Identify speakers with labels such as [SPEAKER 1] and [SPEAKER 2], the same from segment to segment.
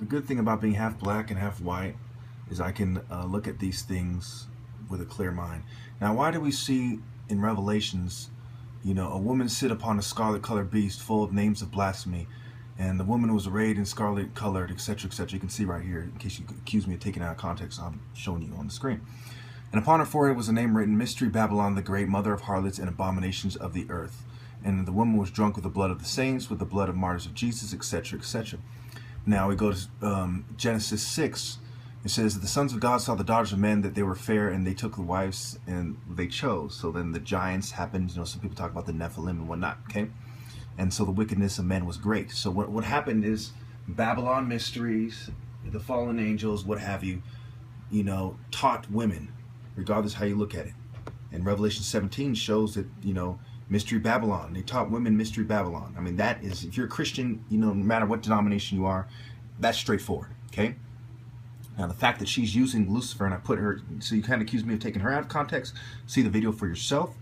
[SPEAKER 1] good thing about being half black and half white is I can look at these things with a clear mind. Now, why do we see in Revelations, you know, a woman sit upon a scarlet-colored beast full of names of blasphemy, and the woman was arrayed in scarlet-colored, etc., etc. You can see right here, in case you accuse me of taking it out of context, I'm showing you on the screen. And upon her forehead was a name written, Mystery Babylon the Great, Mother of Harlots and Abominations of the Earth. And the woman was drunk with the blood of the saints, with the blood of martyrs of Jesus, etc., etc. Now we go to Genesis 6. It says, the sons of God saw the daughters of men, that they were fair, and they took the wives, and they chose. So then the giants happened. You know, some people talk about the Nephilim and whatnot, okay? And so the wickedness of men was great. So what happened is Babylon mysteries, the fallen angels, what have you, you know, taught women, regardless how you look at it. And Revelation 17 shows that, you know, Mystery Babylon. They taught women Mystery Babylon. I mean, that is, if you're a Christian, you know, no matter what denomination you are, that's straightforward, okay? Now, the fact that she's using Lucifer, and I put her, so you kind of accuse me of taking her out of context, see the video for yourself.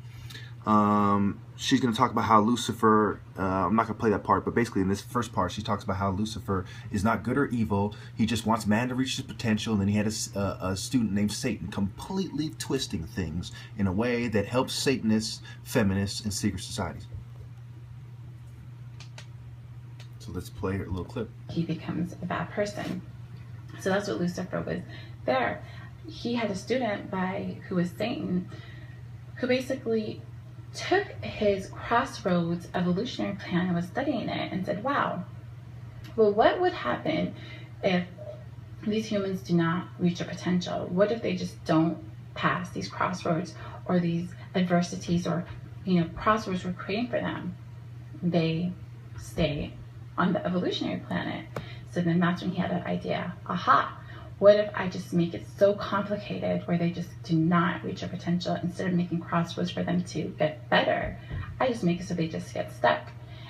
[SPEAKER 1] She's going to talk about how Lucifer, I'm not going to play that part, but basically in this first part, she talks about how Lucifer is not good or evil. He just wants man to reach his potential, and then he had a student named Satan, completely twisting things in a way that helps Satanists, feminists, and secret societies. So let's play a little clip.
[SPEAKER 2] He becomes a bad person. So that's what Lucifer was there. He had a student who was Satan, who basically took his crossroads evolutionary plan and was studying it and said, wow, well, what would happen if these humans do not reach their potential? What if they just don't pass these crossroads or these adversities or, you know, crossroads we're creating for them? They stay on the evolutionary planet. So then that's when he had an idea. Aha, what if I just make it so complicated where they just do not reach their potential? Instead of making crossroads for them to get better, I just make it so they just get stuck.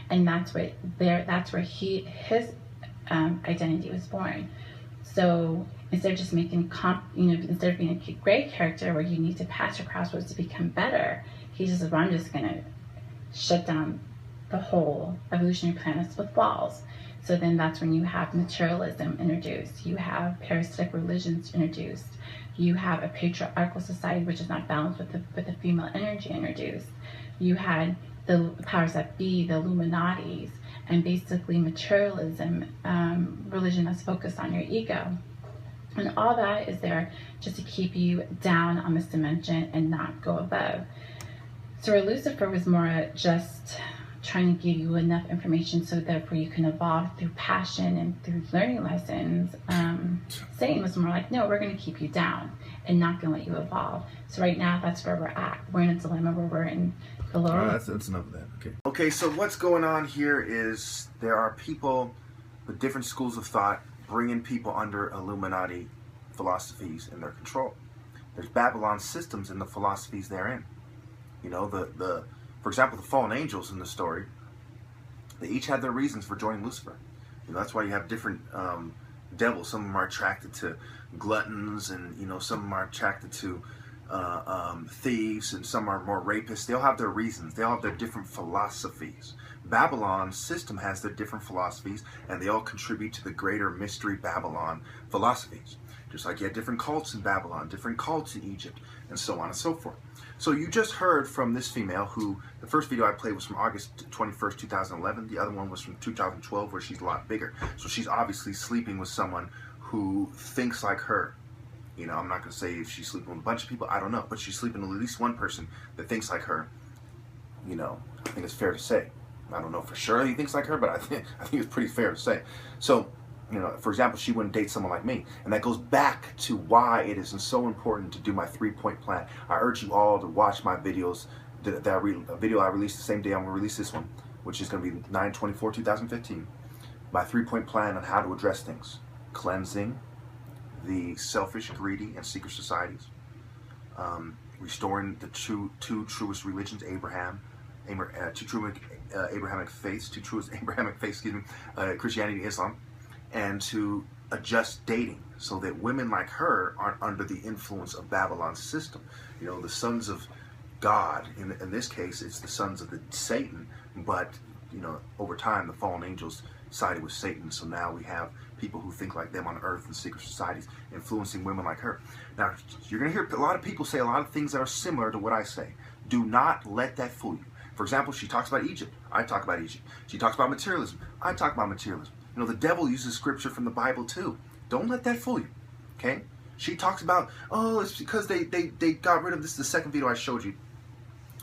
[SPEAKER 2] And that's where his identity was born. So instead of just making, instead of being a great character where you need to pass your crossroads to become better, he just said, well, I'm just gonna shut down the whole evolutionary planets with walls. So then that's when you have materialism introduced. You have parasitic religions introduced. You have a patriarchal society which is not balanced with the female energy introduced. You had the powers that be, the Illuminatis, and basically materialism, religion that's focused on your ego. And all that is there just to keep you down on this dimension and not go above. So where Lucifer was more just trying to give you enough information so therefore you can evolve through passion and through learning lessons. Satan was more like, no, we're going to keep you down and not going to let you evolve. So right now, that's where we're at. We're in a dilemma where we're in the lower.
[SPEAKER 1] That's enough of that. Okay. Okay, so what's going on here is there are people with different schools of thought bringing people under Illuminati philosophies in their control. There's Babylon systems in the philosophies they're in. You know, for example, the fallen angels in the story, they each had their reasons for joining Lucifer. You know, that's why you have different devils. Some of them are attracted to gluttons, and, you know, some of them are attracted to thieves, and some are more rapists. They all have their reasons. They all have their different philosophies. Babylon's system has their different philosophies, and they all contribute to the greater mystery Babylon philosophies. Just like you had different cults in Babylon, different cults in Egypt, and so on and so forth. So you just heard from this female who, the first video I played was from August 21st, 2011. The other one was from 2012, where she's a lot bigger. So she's obviously sleeping with someone who thinks like her. You know, I'm not going to say if she's sleeping with a bunch of people, I don't know. But she's sleeping with at least one person that thinks like her. You know, I think it's fair to say. I don't know for sure he thinks like her, but I think it's pretty fair to say. So, you know, for example, she wouldn't date someone like me. And that goes back to why it is so important to do my 3-point plan. I urge you all to watch my videos. A video I released the same day I'm going to release this one, which is going to be 9/24/2015. My 3-point plan on how to address things. Cleansing the selfish, greedy, and secret societies. Restoring the two truest religions, Abrahamic faiths, Christianity and Islam. And to adjust dating so that women like her aren't under the influence of Babylon's system. You know, the sons of God, in this case, it's the sons of Satan, but, you know, over time, the fallen angels sided with Satan, so now we have people who think like them on earth and secret societies influencing women like her. Now, you're going to hear a lot of people say a lot of things that are similar to what I say. Do not let that fool you. For example, she talks about Egypt. I talk about Egypt. She talks about materialism. I talk about materialism. You know, the devil uses scripture from the Bible too. Don't let that fool you. Okay? She talks about, oh, it's because they got rid of this, the second video I showed you.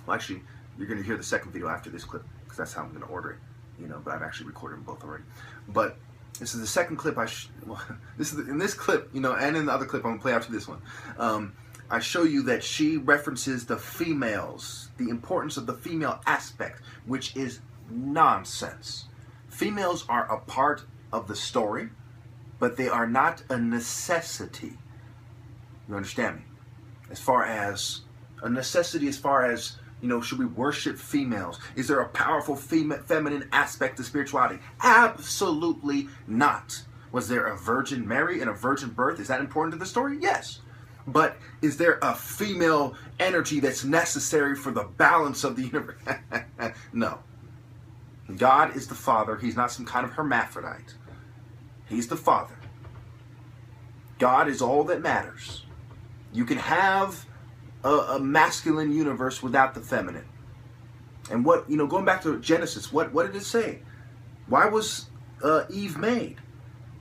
[SPEAKER 1] Well, actually, you're going to hear the second video after this clip, because that's how I'm going to order it. You know, but I've actually recorded them both already. But this is the second clip in this clip, you know, and in the other clip I'm going to play after this one. I show you that she references the females, the importance of the female aspect, which is nonsense. Females are a part of the story, but they are not a necessity. You understand me? As far as a necessity, as far as, you know, should we worship females? Is there a powerful feminine aspect to spirituality? Absolutely not. Was there a Virgin Mary and a virgin birth? Is that important to the story? Yes. But is there a female energy that's necessary for the balance of the universe? No. God is the Father. He's not some kind of hermaphrodite. He's the Father. God is all that matters. You can have a masculine universe without the feminine. And what, you know, going back to Genesis, what did it say? Why was Eve made?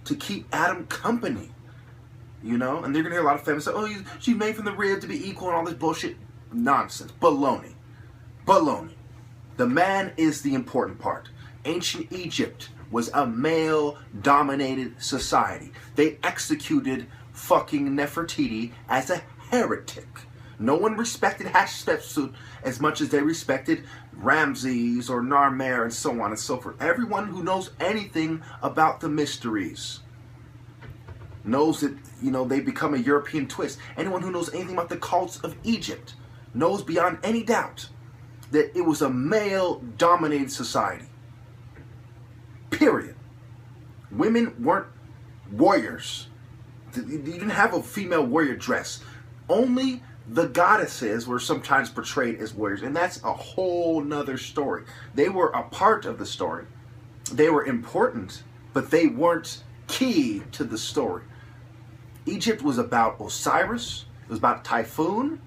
[SPEAKER 1] To keep Adam company. You know, and they're going to hear a lot of feminists say, oh, she's made from the rib to be equal and all this bullshit. Nonsense. Baloney. Baloney. The man is the important part. Ancient Egypt was a male-dominated society. They executed fucking Nefertiti as a heretic. No one respected Hatshepsut as much as they respected Ramses or Narmer and so on and so forth. Everyone who knows anything about the mysteries knows that, you know, they become a European twist. Anyone who knows anything about the cults of Egypt knows beyond any doubt that it was a male-dominated society. Period. Women weren't warriors. You didn't have a female warrior dress. Only the goddesses were sometimes portrayed as warriors, and that's a whole nother story. They were a part of the story. They were important, but they weren't key to the story. Egypt was about Osiris. It was about Typhon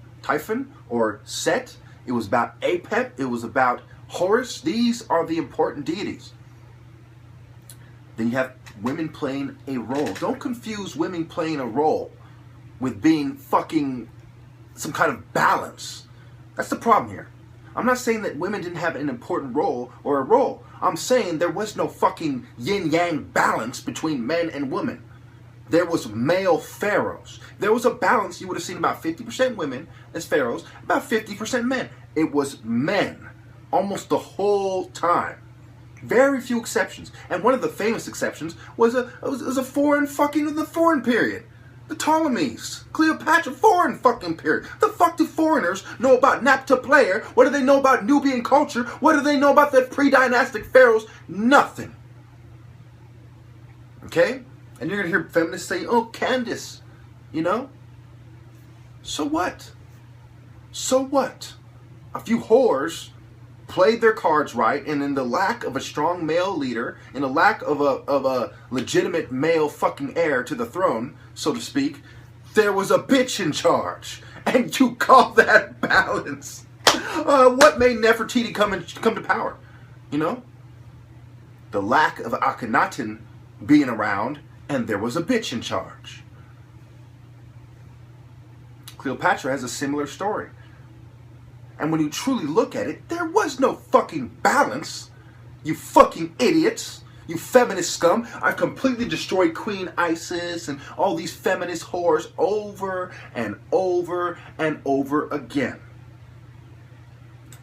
[SPEAKER 1] or Set. It was about Apep. It was about Horus. These are the important deities. Then you have women playing a role. Don't confuse women playing a role with being fucking some kind of balance. That's the problem here. I'm not saying that women didn't have an important role or a role. I'm saying there was no fucking yin-yang balance between men and women. There was male pharaohs. There was a balance. You would have seen about 50% women as pharaohs, about 50% men. It was men almost the whole time. Very few exceptions. And one of the famous exceptions was a foreign fucking of the foreign period. The Ptolemies, Cleopatra, foreign fucking period. The fuck do foreigners know about Napta Player? What do they know about Nubian culture? What do they know about the pre-dynastic pharaohs? Nothing. Okay? And you're going to hear feminists say, oh, Candace, you know? So what? So what? A few whores played their cards right, and in the lack of a strong male leader, in the lack of a legitimate male fucking heir to the throne, so to speak, there was a bitch in charge. And you call that balance? What made Nefertiti come to power? You know? The lack of Akhenaten being around, and there was a bitch in charge. Cleopatra has a similar story. And when you truly look at it, there was no fucking balance. You fucking idiots. You feminist scum. I've completely destroyed Queen Isis and all these feminist whores over and over and over again.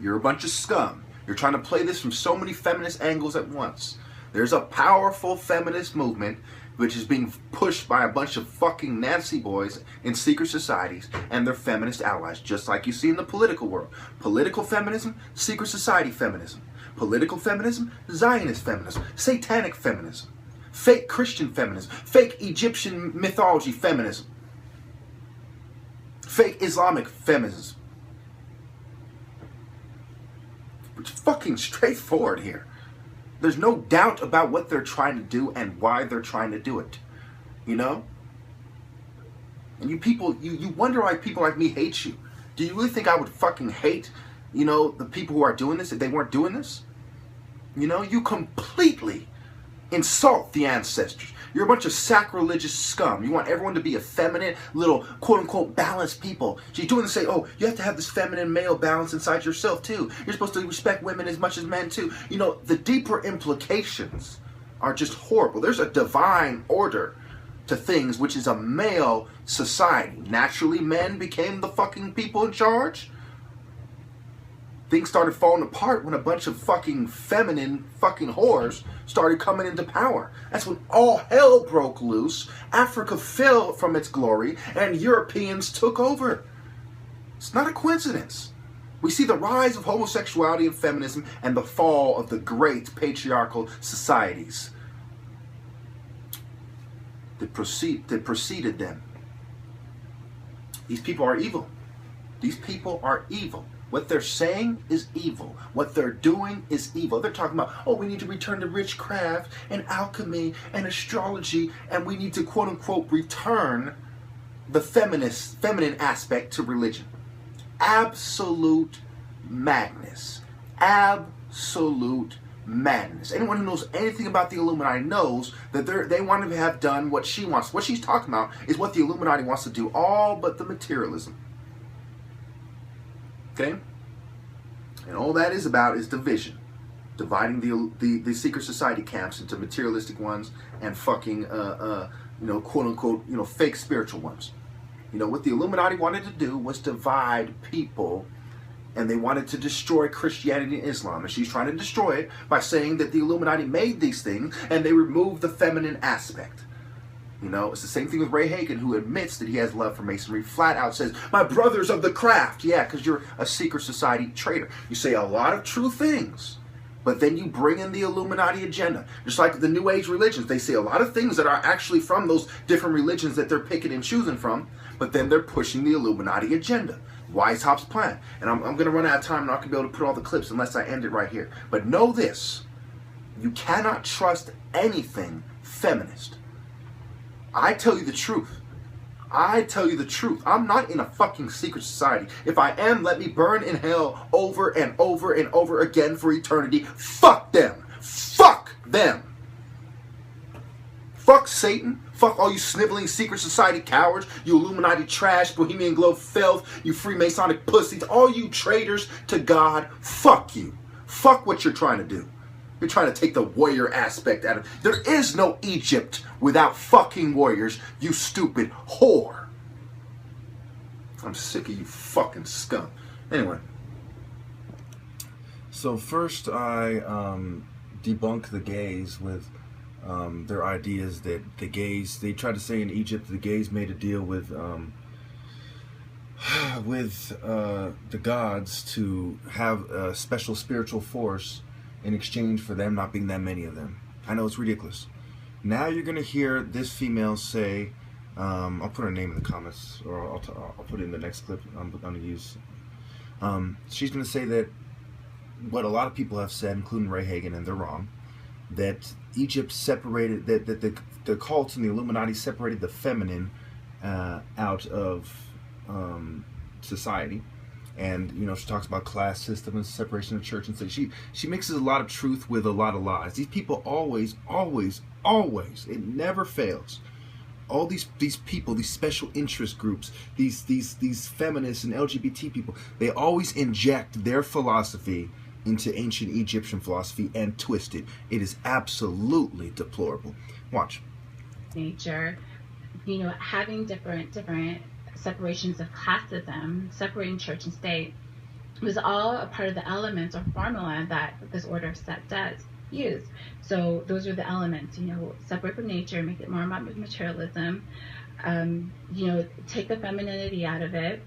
[SPEAKER 1] You're a bunch of scum. You're trying to play this from so many feminist angles at once. There's a powerful feminist movement which is being pushed by a bunch of fucking Nazi boys in secret societies and their feminist allies, just like you see in the political world. Political feminism, secret society feminism. Political feminism, Zionist feminism, satanic feminism, fake Christian feminism, fake Egyptian mythology feminism, fake Islamic feminism. It's fucking straightforward here. There's no doubt about what they're trying to do and why they're trying to do it. You know? And you people, you wonder why people like me hate you. Do you really think I would fucking hate, you know, the people who are doing this if they weren't doing this? You know, you completely insult the ancestors. You're a bunch of sacrilegious scum. You want everyone to be effeminate, little quote-unquote balanced people. So you're doing to say, oh, you have to have this feminine male balance inside yourself too. You're supposed to respect women as much as men too. You know, the deeper implications are just horrible. There's a divine order to things, which is a male society. Naturally, men became the fucking people in charge. Things started falling apart when a bunch of fucking feminine fucking whores started coming into power. That's when all hell broke loose. Africa fell from its glory and Europeans took over. It's not a coincidence. We see the rise of homosexuality and feminism and the fall of the great patriarchal societies that preceded them. These people are evil. These people are evil. What they're saying is evil. What they're doing is evil. They're talking about, oh, we need to return to witchcraft and alchemy and astrology, and we need to quote unquote return the feminine aspect to religion. Absolute madness. Absolute madness. Anyone who knows anything about the Illuminati knows that they want to have done what she wants. What she's talking about is what the Illuminati wants to do, all but the materialism. Okay? And all that is about is division. Dividing the secret society camps into materialistic ones and fucking, you know, quote unquote, you know, fake spiritual ones. You know, what the Illuminati wanted to do was divide people, and they wanted to destroy Christianity and Islam. And she's trying to destroy it by saying that the Illuminati made these things and they removed the feminine aspect. You know, it's the same thing with Ray Hagan, who admits that he has love for Masonry, flat out says, my brothers of the craft. Yeah, because you're a secret society traitor. You say a lot of true things, but then you bring in the Illuminati agenda. Just like the New Age religions, they say a lot of things that are actually from those different religions that they're picking and choosing from, but then they're pushing the Illuminati agenda. Weishaupt's plan. And I'm going to run out of time, and I'm not going to be able to put all the clips unless I end it right here. But know this, you cannot trust anything feminist. I tell you the truth. I tell you the truth. I'm not in a fucking secret society. If I am, let me burn in hell over and over and over again for eternity. Fuck them. Fuck them. Fuck Satan. Fuck all you sniveling secret society cowards. You Illuminati trash, Bohemian Globe filth, you Freemasonic pussies, all you traitors to God. Fuck you. Fuck what you're trying to do. You're trying to take the warrior aspect out of it. There is no Egypt without fucking warriors, you stupid whore. I'm sick of you fucking scum. Anyway. So first I debunk the gays with their ideas that the gays, they tried to say in Egypt the gays made a deal with the gods to have a special spiritual force in exchange for them not being that many of them. I know it's ridiculous. Now you're going to hear this female say, I'll put her name in the comments, or I'll put it in the next clip I'm going to use. She's going to say that what a lot of people have said, including Ray Hagan, and they're wrong, that Egypt separated, that the cults and the Illuminati separated the feminine out of society. And, you know, she talks about class system and separation of church and so she mixes a lot of truth with a lot of lies. These people always, it never fails. All these people, these special interest groups, these feminists and LGBT people, they always inject their philosophy into ancient Egyptian philosophy and twist it. It is absolutely deplorable. Watch.
[SPEAKER 2] Nature, you know, having different separations of classism, separating church and state, was all a part of the elements or formula that this order of set does use. So those are the elements, you know, separate from nature, make it more about materialism, you know, take the femininity out of it,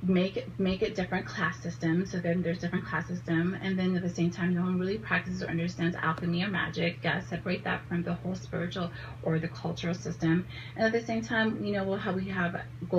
[SPEAKER 2] make it different class systems, so then there's different class system, and then at the same time no one really practices or understands alchemy or magic. Separate that from the whole spiritual or the cultural system, and at the same time, you know, how we have gold